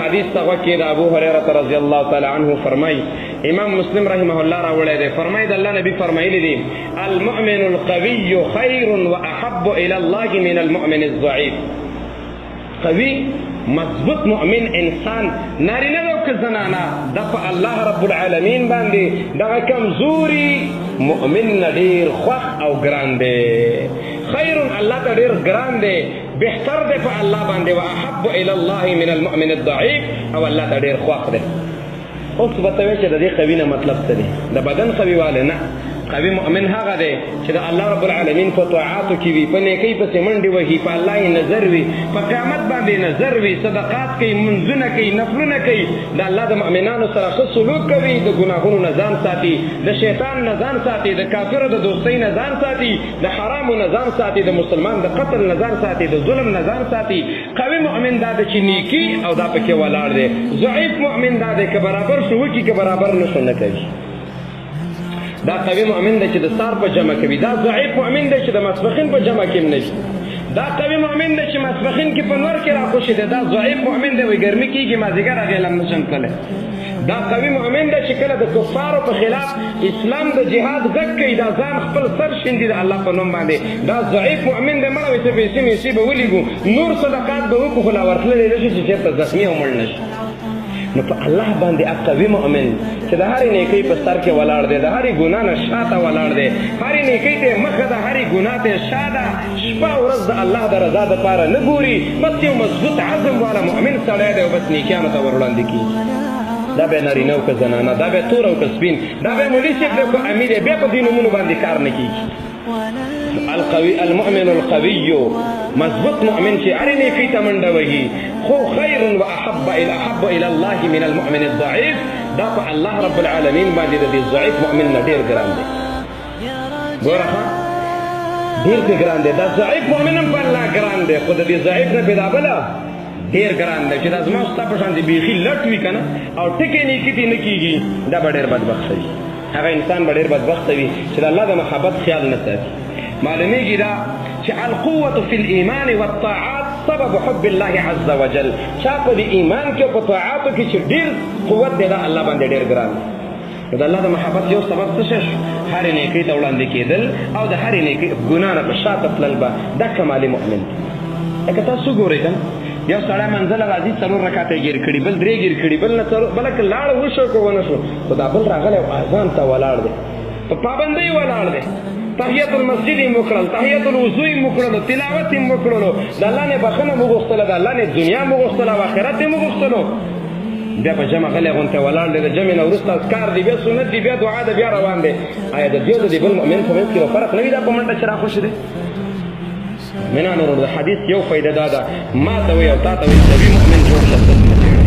حدیث ته غوږ کېږده. ابو هریره رضی الله تعالی عنه فرمایي، امام مسلم رحمه الله راوړی دی، فرمایي د الله نبی فرمایلی دي المؤمن القوي خیر واحب الى الله من المؤمن الضعیف. قوي مضبوط مؤمن انسان نارینه او که زنانه د په الله رب العالمین باندې دغه کمزوري مؤمن نه ډېر خوښ او ګران دی. خیر الله ته ډېر ګران دی، بهتر دی په الله باندې. واحب الى الله من المؤمن الضعیف، او الله ته ډېر خوښ دی. اوس به ته وایې چې د دې قوي نه مطلب څه دی؟ د بدن قوي والی نه. قوي مؤمن هغه دی چې د الله رب العالمین په طاعاتو کې وي، په نیکۍ پسې منډې وهي، په الله یې نظر وي، په قیامت باندې نظر وي، صدقات کوي، منځونه کوي، نفلونه کوي، د الله د مؤمنانو سره ښه سلوک کوي، د ګناهونو نه ځان ساتي، د شیطان نه ځان ساتي، د کافرو د دوستۍ نه ځان ساتي، د حرامو نه ځان ساتي، د مسلمان د قتل نه ځان ساتي، د ظلم نه ځان ساتي. قوي مؤمن دا دی چې نیکي او دا پکې ولاړ دی. ضعیف مؤمن دا دی که برابر شو وکړي که برابر نه شو نه کوي. دا قوي مؤمن دی چې د سار په جمع کوي. دا ضعیف مؤمن دی چې د ماسپښین په جمع کې نه وي. دا قوي مؤمن دی چې ماسپښین کې په نور کې راخوشي دی. دا ضعیف مؤمن دی وایي ګرمي کېږي مازدیګر هغې لم نشم تللی. دا قوي مؤمن دی چې کله د کفارو په خلاف اسلام د جهاد غږ کوي، دا ځان خپل سر شیندي د الله په نوم باندې. دا ضعیف مؤمن دی. مړه وایي څه پیسې میسې به ولیږو، نور صدقات به وکړو، خو لا ورتللی نه شي چې چېرته زخمي او مړ نه شي. نو په الله باندې قوي مؤمن چې د هرې نیکۍ په سر کې ولاړ دی، د هرې ګناه نه شاته ولاړ دی، هرې نیکۍ ته مخه ده، هرې ګناه ته شا ده، شپه ورځ د الله د رضا دپاره نه ګوري، بس یو مضبوط عزم والا مؤمن سړی دی او بس نیکیانو ته ور وړاندې کېږي. دا به نارینه او که زنانه، دا به تور او که سپین، دا به مولي صاحب دی که امیر دی، بیا په دې نومونو باندې کار نه کېږي. المؤمن القوي مضبوط مؤمن چې هرې نیکۍ ته منډه وهي. خو خیر واحب الى الله من المؤمن الضعیف، دا په الله رب العالمین باندې د دې ضعیف مؤمن نه ډېر ګران دی. ګوره ښه ډېر پې ګران دی. دا ضعیف مؤمن هم په الله ګران دی، خو د دې ضعیف نه پې دا بله ډېر ګران دی چې دا زما ستا په شان دې بیخي لټ وي که نه او ټکې نیکي دې نه کېږي، دا به ډېر بدبخته وي. هغه انسان به ډېر بدبخته وي چې د الله د محبت خیال نه ساتي. معلومیږي دا چې القوة فی الایمان والطاعات سبب حب الله عز وجل. چا په دې ایمان کې او په طاعاتو کې چې ډېر قوت دی دا الله باندې ډېر ګران دی. نو د الله د محبت یو سبب څه شو؟ هرې نیکۍ ته وړاندې کېدل او د هرې نیکۍ ګناه نه په شاته تلل به دا کمالي مؤمن دی. لکه تاسو ګورئ که یو سړی منزله راځي 4 رکعته یې ګیر کړي، بل 3 ګیر کړي، بل نه بله که لاړ وشو که ونه شو، خو دا بل راغلی او اذان ته ولاړ دی، په پابندۍ ولاړ دی، تحیت المسجد یې وکړل، تحیت الوضو یې وکړلو، تلاوت یې وکړلو، د الله نه بخښنه مو غوښتله، د الله نه دنیا مو غوښتله او آخرت یې مو غوښتلو. بیا په جمع غلی غونته ولاړ دی، د جمع نه وروسته اذکار دی، بیا سنت دی، بیا دعا ده، بیا روان دی. آیا د دې او د دې بل مؤمن په منځ کې یو فرق نه وي دا په منډه چې راخوشي دی؟ مینانو ورو د حدیث یو فایده دا ده، ما ته وایي او تا ته وایي قوي مؤمن جوړ شخصیت نه جوړوي.